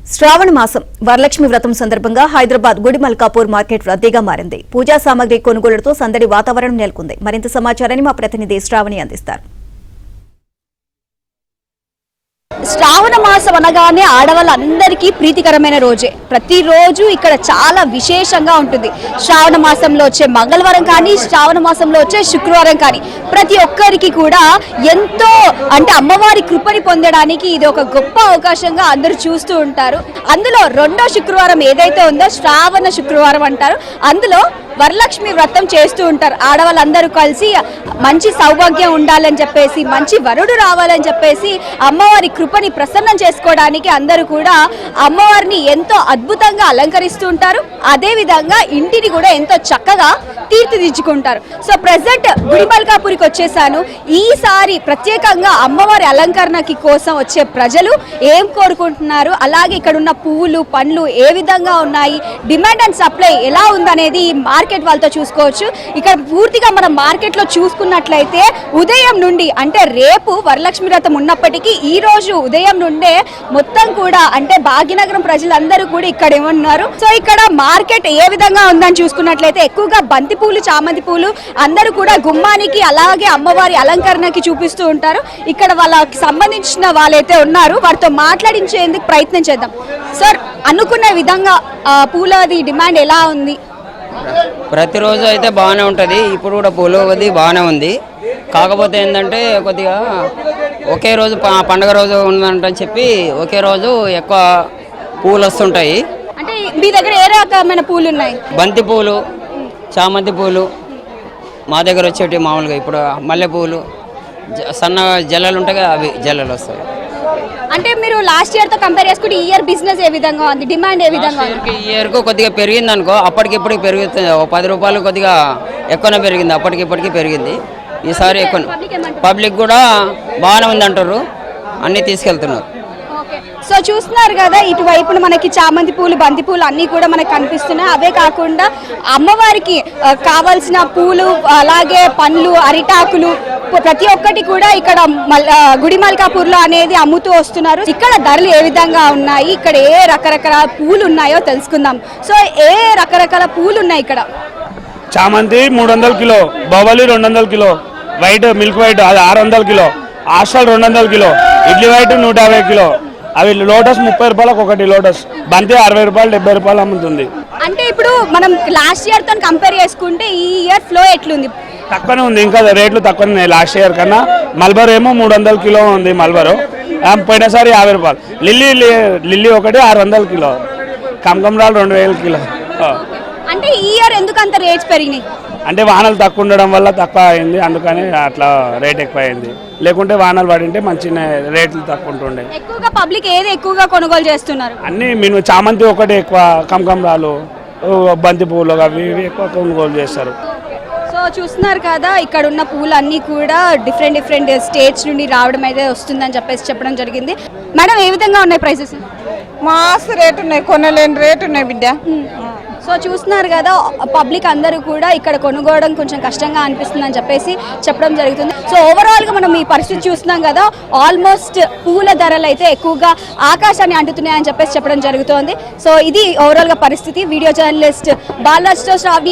శ్రావణ మాసం వరలక్ష్మి వ్రతం సందర్భంగా హైదరాబాద్ గుడిమల్కాపూర్ మార్కెట్ రద్దీగా మారింది. పూజా సామాగ్రి కొనుగోలుతో సందడి వాతావరణం నెలకొంది. మరింత సమాచారాన్ని మా ప్రతినిధి శ్రావణి అందిస్తారు. శ్రావణ మాసం అనగానే ఆడవాళ్ళందరికీ ప్రీతికరమైన రోజే. ప్రతిరోజు ఇక్కడ చాలా విశేషంగా ఉంటుంది. శ్రావణ మాసంలో వచ్చే మంగళవారం కానీ, శ్రావణ మాసంలో వచ్చే శుక్రవారం కానీ ప్రతి ఒక్కరికి కూడా ఎంతో అంటే అమ్మవారి కృపని పొందడానికి ఇది ఒక గొప్ప అవకాశంగా అందరూ చూస్తూ ఉంటారు. అందులో రెండో శుక్రవారం ఏదైతే ఉందో శ్రావణ శుక్రవారం అంటారు. అందులో వరలక్ష్మి వ్రతం చేస్తూ ఉంటారు. ఆడవాళ్ళందరూ కలిసి మంచి సౌభాగ్యం ఉండాలని చెప్పేసి, మంచి వరుడు రావాలని చెప్పేసి అమ్మవారి కృపని ప్రసన్నం చేసుకోవడానికి అందరూ కూడా అమ్మవారిని ఎంతో అద్భుతంగా అలంకరిస్తూ ఉంటారు. అదే విధంగా ఇంటిని కూడా ఎంతో చక్కగా తీర్చిదిద్దుకుంటారు. సో ప్రెసెంట్ గుడిమల్కాపూర్కి వచ్చేసాను. ఈసారి ప్రత్యేకంగా అమ్మవారి అలంకరణకి కోసం వచ్చే ప్రజలు ఏం కోరుకుంటున్నారు, అలాగే ఇక్కడ ఉన్న పువ్వులు పండ్లు ఏ విధంగా ఉన్నాయి, డిమాండ్ అండ్ సప్లై ఎలా ఉందనేది మార్కెట్ వాళ్ళతో చూసుకోవచ్చు. ఇక్కడ పూర్తిగా మనం మార్కెట్ లో చూసుకున్నట్లయితే ఉదయం నుండి అంటే రేపు వరలక్ష్మి వ్రతం ఉన్నప్పటికీ ఈ రోజు ఉదయం నుండే మొత్తం కూడా అంటే భాగ్యనగరం ప్రజలందరూ కూడా ఇక్కడ ఏమన్నారు. సో ఇక్కడ మార్కెట్ ఏ విధంగా ఉందని చూసుకున్నట్లయితే ఎక్కువగా బంతి పూలు, చామంతి పూలు అందరూ కూడా గుమ్మానికి అలాగే అమ్మవారి అలంకరణకి చూపిస్తూ ఉంటారు. ఇక్కడ వాళ్ళకి సంబంధించిన వాళ్ళైతే ఉన్నారు, వారితో మాట్లాడించేందుకు ప్రయత్నం చేద్దాం. సార్, అనుకున్న విధంగా పూలది డిమాండ్ ఎలా ఉంది? ప్రతిరోజు అయితే బాగానే ఉంటుంది. ఇప్పుడు కూడా పూలది బాగానే ఉంది. కాకపోతే ఏంటంటే కొద్దిగా ఒకే రోజు పండగ రోజు ఉందంటని చెప్పి ఒకే రోజు ఎక్కువ పూలు వస్తుంటాయి. అంటే మీ దగ్గర ఏ రకమైన పూలు ఉన్నాయి? బంతి పూలు, చామంతి పూలు మా దగ్గర వచ్చేటి మామూలుగా. ఇప్పుడు మల్లెపూలు, సన్న జల్లలు ఉంటాయి, అవి జల్లలు వస్తాయి. అంటే మీరు లాస్ట్ ఇయర్ తో కంపేర్ చేసుకుంటే ఈ ఇయర్ బిజినెస్ ఏ విధంగా ఉంది, డిమాండ్ ఏ విధంగా ఉంది? ఈ ఇయర్ కు కొద్దిగా పెరిగింది అనుకో, అప్పటికిప్పటికి పెరుగుతుంది. 10 రూపాయలు కొద్దిగా ఎక్కువనే పెరిగింది, అప్పటికిప్పటికి పెరిగింది. ఈసారి ఎక్కువ పబ్లిక్ కూడా బాగానే ఉంది అంటారు, అన్నీ తీసుకెళ్తున్నారు. సో చూస్తున్నారు కదా, ఇటువైపున మనకి చామంతి పూలు, బంతి పూలు అన్నీ కూడా మనకు కనిపిస్తున్నాయి. అవే కాకుండా అమ్మవారికి కావాల్సిన పూలు, అలాగే పండ్లు, అరిటాకులు ప్రతి ఒక్కటి కూడా ఇక్కడ గుడిమల్కాపూర్లో అనేది అమ్ముతూ వస్తున్నారు. ఇక్కడ ధరలు ఏ విధంగా ఉన్నాయి, ఇక్కడ ఏ రకరకాల పూలు ఉన్నాయో తెలుసుకుందాం. సో ఏ రకరకాల పూలు ఉన్నాయి ఇక్కడ? చామంతి 300 kilo, Bobbili 200 kilo, white milk white అది 600 kilo, astral 200 kilo, idli white 150 kilo, అవి లోటస్ 30 రూపాయలకు ఒకటి, లోటస్ బంతి 60 రూపాయలు 70 రూపాయలు అమ్ముతుంది. అంటే ఇప్పుడు మనం లాస్ట్ ఇయర్ తో కంపేర్ చేసుకుంటే ఈ ఇయర్ ఫ్లో ఎట్లుంది? తక్కువనే ఉంది, ఇంకా రేట్లు తక్కువనే ఉన్నాయి లాస్ట్ ఇయర్ కన్నా. మల్బర్ ఏమో 300 కిలో ఉంది మల్బరు, పోయినసారి 50 రూపాయలు. లిల్లీ ఒకటి 600 కిలో, కమకమరాలు 2000 కిలో. అంటే ఈ ఇయర్ ఎందుకు అంత రేట్స్ పెరిగినాయి? అంటే వానలు తక్కువ ఉండడం వల్ల తక్కువ అయింది, అందుకని అట్లా రేట్ ఎక్కువ అయింది. లేకుంటే వానలు పడింటే మంచి రేట్లు తక్కువ ఉంటుండే. ఎక్కువగా పబ్లిక్ ఏది ఎక్కువగా కొనుగోలు చేస్తున్నారు? అన్ని చామంతి ఒకటి ఎక్కువ, కమకమరాలు, బంతి పూలు అవి ఎక్కువ కొనుగోలు చేస్తారు. సో చూస్తున్నారు కదా, ఇక్కడ ఉన్న పూలు అన్నీ కూడా డిఫరెంట్ స్టేట్స్ నుండి రావడం అయితే వస్తుందని చెప్పడం జరిగింది. మేడం, ఏ విధంగా ఉన్నాయి ప్రైసెస్? మాస్ రేట్ ఉన్నాయి, కొనలేని రేట్ ఉన్నాయి బిడ్డ. సో చూస్తున్నారు కదా, పబ్లిక్ అందరూ కూడా ఇక్కడ కొనుగోవడం కొంచెం కష్టంగా అనిపిస్తుందని చెప్పడం జరుగుతుంది. సో ఓవరాల్గా మనం ఈ పరిస్థితి చూస్తున్నాం కదా, ఆల్మోస్ట్ పూల ధరలు అయితే ఎక్కువగా ఆకాశాన్ని అంటుతున్నాయని చెప్పడం జరుగుతోంది. సో ఇది ఓవరాల్గా పరిస్థితి. వీడియో జర్నలిస్ట్ బాలరాజ్తో శ్రావణి.